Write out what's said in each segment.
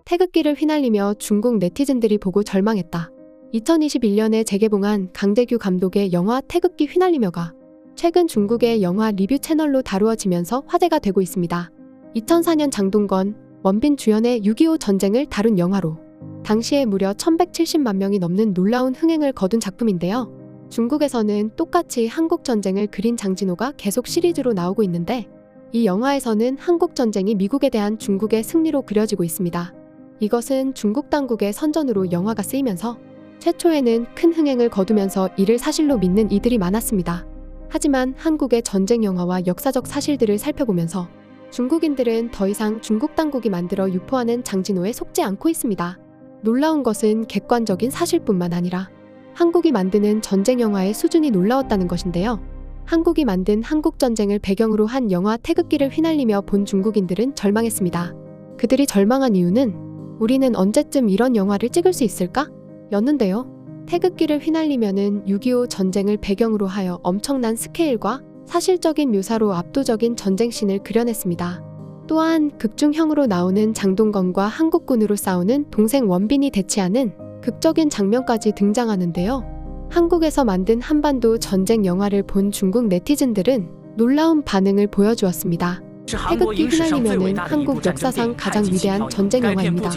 태극기를 휘날리며 중국 네티즌들이 보고 절망했다. 2021년에 재개봉한 강대규 감독의 영화 태극기 휘날리며가 최근 중국의 영화 리뷰 채널로 다루어지면서 화제가 되고 있습니다. 2004년 장동건, 원빈 주연의 6.25 전쟁을 다룬 영화로 당시에 무려 1170만 명이 넘는 놀라운 흥행을 거둔 작품인데요. 중국에서는 똑같이 한국전쟁을 그린 장진호가 계속 시리즈로 나오고 있는데 이 영화에서는 한국전쟁이 미국에 대한 중국의 승리로 그려지고 있습니다. 이것은 중국 당국의 선전으로 영화가 쓰이면서 최초에는 큰 흥행을 거두면서 이를 사실로 믿는 이들이 많았습니다. 하지만 한국의 전쟁 영화와 역사적 사실들을 살펴보면서 중국인들은 더 이상 중국 당국이 만들어 유포하는 장진호에 속지 않고 있습니다. 놀라운 것은 객관적인 사실뿐만 아니라 한국이 만드는 전쟁 영화의 수준이 놀라웠다는 것인데요. 한국이 만든 한국전쟁을 배경으로 한 영화 태극기를 휘날리며 본 중국인들은 절망했습니다. 그들이 절망한 이유는 우리는 언제쯤 이런 영화를 찍을 수 있을까? 였는데요. 태극기를 휘날리면은 6.25 전쟁을 배경으로 하여 엄청난 스케일과 사실적인 묘사로 압도적인 전쟁씬을 그려냈습니다. 또한 극중형으로 나오는 장동건과 한국군으로 싸우는 동생 원빈이 대치하는 극적인 장면까지 등장하는데요. 한국에서 만든 한반도 전쟁 영화를 본 중국 네티즌들은 놀라운 반응을 보여주었습니다. 태극기 휘날리면은 한국 역사상 가장 위대한 전쟁 영화입니다.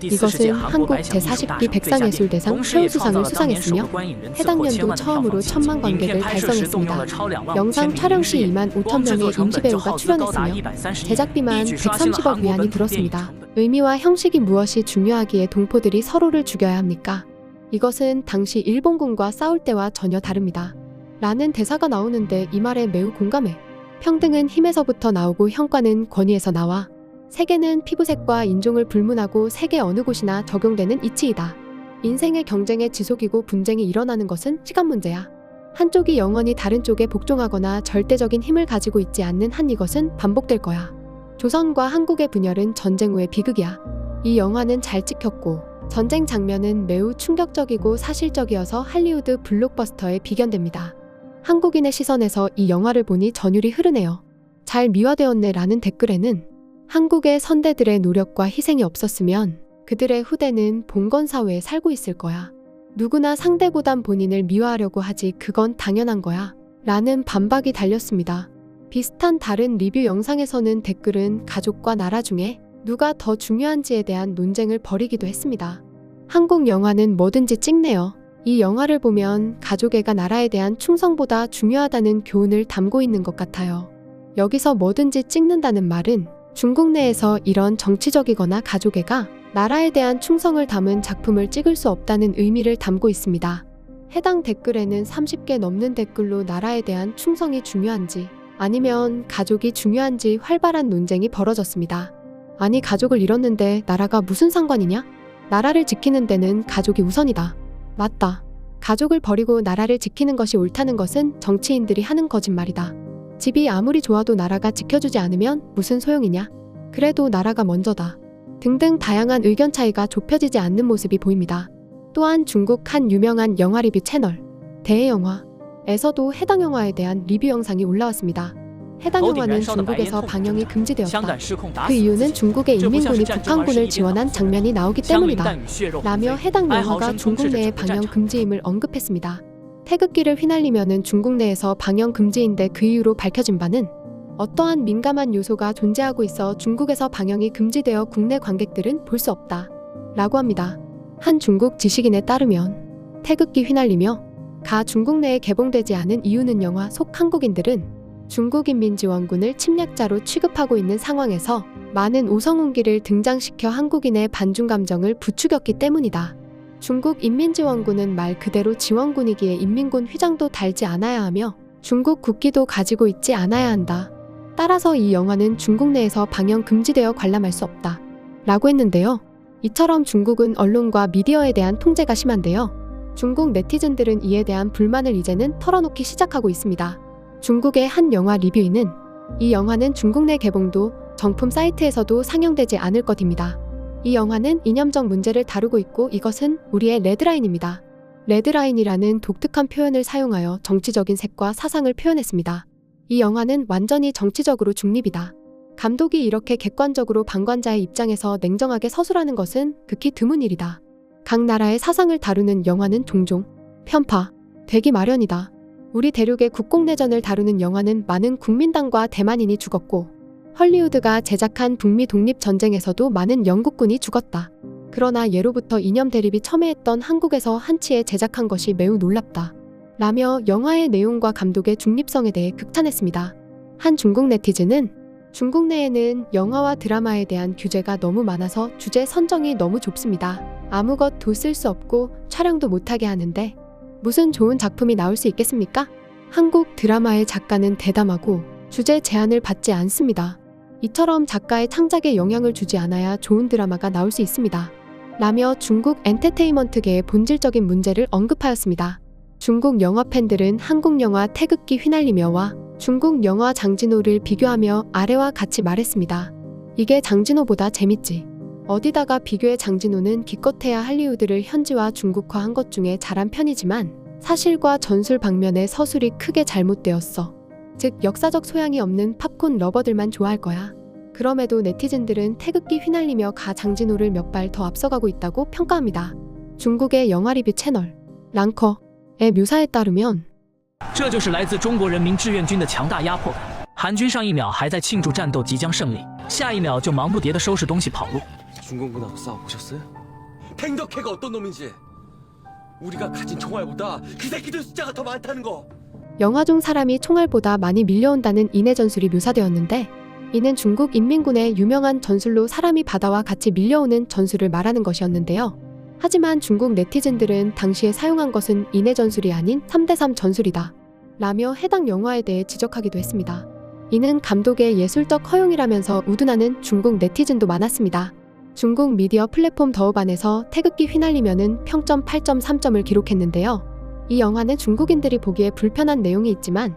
이것은 한국 제40기 백상예술대상 최우수상을 수상했으며 해당 연도 처음으로 1000만 관객을 달성했습니다. 영상 촬영 시 2만 5천 명의 임시배우가 출연했으며 제작비만 130억 위안이 들었습니다. 의미와 형식이 무엇이 중요하기에 동포들이 서로를 죽여야 합니까? 이것은 당시 일본군과 싸울 때와 전혀 다릅니다. 라는 대사가 나오는데 이 말에 매우 공감해. 평등은 힘에서부터 나오고 형과는 권위에서 나와. 세계는 피부색과 인종을 불문하고 세계 어느 곳이나 적용되는 이치이다. 인생의 경쟁의 지속이고 분쟁이 일어나는 것은 시간 문제야. 한쪽이 영원히 다른 쪽에 복종하거나 절대적인 힘을 가지고 있지 않는 한 이것은 반복될 거야. 조선과 한국의 분열은 전쟁 후의 비극이야. 이 영화는 잘 찍혔고 전쟁 장면은 매우 충격적이고 사실적이어서 할리우드 블록버스터에 비견됩니다. 한국인의 시선에서 이 영화를 보니 전율이 흐르네요. 잘 미화되었네 라는 댓글에는 한국의 선대들의 노력과 희생이 없었으면 그들의 후대는 봉건사회에 살고 있을 거야. 누구나 상대보단 본인을 미화하려고 하지 그건 당연한 거야. 라는 반박이 달렸습니다. 비슷한 다른 리뷰 영상에서는 댓글은 가족과 나라 중에 누가 더 중요한지에 대한 논쟁을 벌이기도 했습니다. 한국 영화는 뭐든지 찍네요. 이 영화를 보면 가족애가 나라에 대한 충성보다 중요하다는 교훈을 담고 있는 것 같아요. 여기서 뭐든지 찍는다는 말은 중국 내에서 이런 정치적이거나 가족애가 나라에 대한 충성을 담은 작품을 찍을 수 없다는 의미를 담고 있습니다. 해당 댓글에는 30개 넘는 댓글로 나라에 대한 충성이 중요한지 아니면 가족이 중요한지 활발한 논쟁이 벌어졌습니다. 아니 가족을 잃었는데 나라가 무슨 상관이냐? 나라를 지키는 데는 가족이 우선이다. 맞다. 가족을 버리고 나라를 지키는 것이 옳다는 것은 정치인들이 하는 거짓말이다. 집이 아무리 좋아도 나라가 지켜주지 않으면 무슨 소용이냐? 그래도 나라가 먼저다. 등등 다양한 의견 차이가 좁혀지지 않는 모습이 보입니다. 또한 중국 한 유명한 영화 리뷰 채널 대해영화에서도 해당 영화에 대한 리뷰 영상이 올라왔습니다. 해당 영화는 중국에서 방영이 금지되었다. 그 이유는 중국의 인민군이 북한군을 지원한 장면이 나오기 때문이다. 라며 해당 영화가 중국 내에 방영 금지임을 언급했습니다. 태극기를 휘날리면은 중국 내에서 방영 금지인데 그 이유로 밝혀진 바는 어떠한 민감한 요소가 존재하고 있어 중국에서 방영이 금지되어 국내 관객들은 볼 수 없다. 라고 합니다. 한 중국 지식인에 따르면 태극기 휘날리며 가 중국 내에 개봉되지 않은 이유는 영화 속 한국인들은 중국인민지원군을 침략자로 취급하고 있는 상황에서 많은 오성훈기를 등장시켜 한국인의 반중 감정을 부추겼기 때문이다. 중국 인민지원군은 말 그대로 지원군이기에 인민군 휘장도 달지 않아야 하며 중국 국기도 가지고 있지 않아야 한다. 따라서 이 영화는 중국 내에서 방영 금지되어 관람할 수 없다. 라고 했는데요. 이처럼 중국은 언론과 미디어에 대한 통제가 심한데요. 중국 네티즌들은 이에 대한 불만을 이제는 털어놓기 시작하고 있습니다. 중국의 한 영화 리뷰인은 이 영화는 중국 내 개봉도 정품 사이트에서도 상영되지 않을 것입니다. 이 영화는 이념적 문제를 다루고 있고 이것은 우리의 레드라인입니다. 레드라인이라는 독특한 표현을 사용하여 정치적인 색과 사상을 표현했습니다. 이 영화는 완전히 정치적으로 중립이다. 감독이 이렇게 객관적으로 방관자의 입장에서 냉정하게 서술하는 것은 극히 드문 일이다. 각 나라의 사상을 다루는 영화는 종종 편파 되기 마련이다. 우리 대륙의 국공내전을 다루는 영화는 많은 국민당과 대만인이 죽었고, 헐리우드가 제작한 북미 독립전쟁에서도 많은 영국군이 죽었다. 그러나 예로부터 이념 대립이 첨예했던 한국에서 한치에 제작한 것이 매우 놀랍다. 라며 영화의 내용과 감독의 중립성에 대해 극찬했습니다. 한 중국 네티즌은 중국 내에는 영화와 드라마에 대한 규제가 너무 많아서 주제 선정이 너무 좁습니다. 아무것도 쓸 수 없고 촬영도 못하게 하는데 무슨 좋은 작품이 나올 수 있겠습니까? 한국 드라마의 작가는 대담하고 주제 제한을 받지 않습니다. 이처럼 작가의 창작에 영향을 주지 않아야 좋은 드라마가 나올 수 있습니다. 라며 중국 엔터테인먼트계의 본질적인 문제를 언급하였습니다. 중국 영화 팬들은 한국 영화 태극기 휘날리며와 중국 영화 장진호를 비교하며 아래와 같이 말했습니다. 이게 장진호보다 재밌지. 어디다가 비교해. 장진호는 기껏해야 할리우드를 현지화 중국화한 것 중에 잘한 편이지만 사실과 전술 방면의 서술이 크게 잘못되었어. 즉 역사적 소양이 없는 팝콘 러버들만 좋아할 거야. 그럼에도 네티즌들은 태극기 휘날리며 가 장진호를 몇 발 더 앞서가고 있다고 평가합니다. 중국의 영화 리뷰 채널 랑커의 묘사에 따르면 这就是来自中国人民志愿军的强大压迫感。韩军上一秒还在庆祝战斗即将胜利，下一秒就忙不迭地收拾东西跑路。 중공군하고 싸워보셨어요? 팽덕회가 어떤 놈인지. 우리가 가진 총알보다 그 새끼들 숫자가 더 많다는 거. 영화 중 사람이 총알보다 많이 밀려온다는 인의 전술이 묘사되었는데, 이는 중국 인민군의 유명한 전술로 사람이 바다와 같이 밀려오는 전술을 말하는 것이었는데요. 하지만 중국 네티즌들은 당시에 사용한 것은 인의 전술이 아닌 3대3 전술이다 라며 해당 영화에 대해 지적하기도 했습니다. 이는 감독의 예술적 허용이라면서 우둔하는 중국 네티즌도 많았습니다. 중국 미디어 플랫폼 더우반에서 태극기 휘날리면은 평점 8.3점을 기록했는데요. 이 영화는 중국인들이 보기에 불편한 내용이 있지만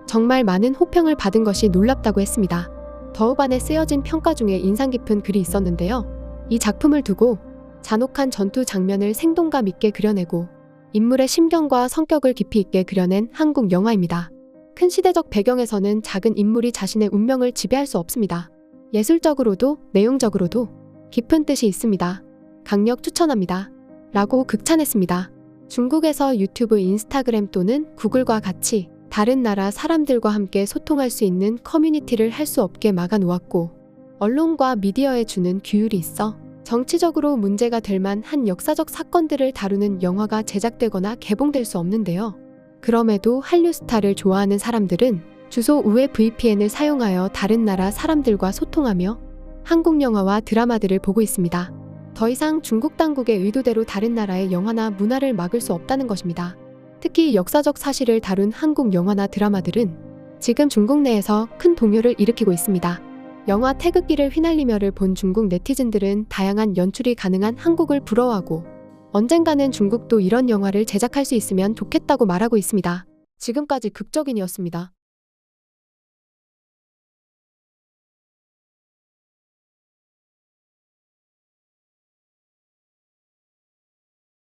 정말 많은 호평을 받은 것이 놀랍다고 했습니다. 더우반에 쓰여진 평가 중에 인상 깊은 글이 있었는데요. 이 작품을 두고 잔혹한 전투 장면을 생동감 있게 그려내고 인물의 심경과 성격을 깊이 있게 그려낸 한국 영화입니다. 큰 시대적 배경에서는 작은 인물이 자신의 운명을 지배할 수 없습니다. 예술적으로도 내용적으로도 깊은 뜻이 있습니다. 강력 추천합니다. 라고 극찬했습니다. 중국에서 유튜브, 인스타그램 또는 구글과 같이 다른 나라 사람들과 함께 소통할 수 있는 커뮤니티를 할 수 없게 막아놓았고, 언론과 미디어에 주는 규율이 있어 정치적으로 문제가 될 만한 역사적 사건들을 다루는 영화가 제작되거나 개봉될 수 없는데요. 그럼에도 한류 스타를 좋아하는 사람들은 주소 우회 VPN을 사용하여 다른 나라 사람들과 소통하며 한국 영화와 드라마들을 보고 있습니다. 더 이상 중국 당국의 의도대로 다른 나라의 영화나 문화를 막을 수 없다는 것입니다. 특히 역사적 사실을 다룬 한국 영화나 드라마들은 지금 중국 내에서 큰 동요를 일으키고 있습니다. 영화 태극기를 휘날리며를 본 중국 네티즌들은 다양한 연출이 가능한 한국을 부러워하고 언젠가는 중국도 이런 영화를 제작할 수 있으면 좋겠다고 말하고 있습니다. 지금까지 극적인이었습니다.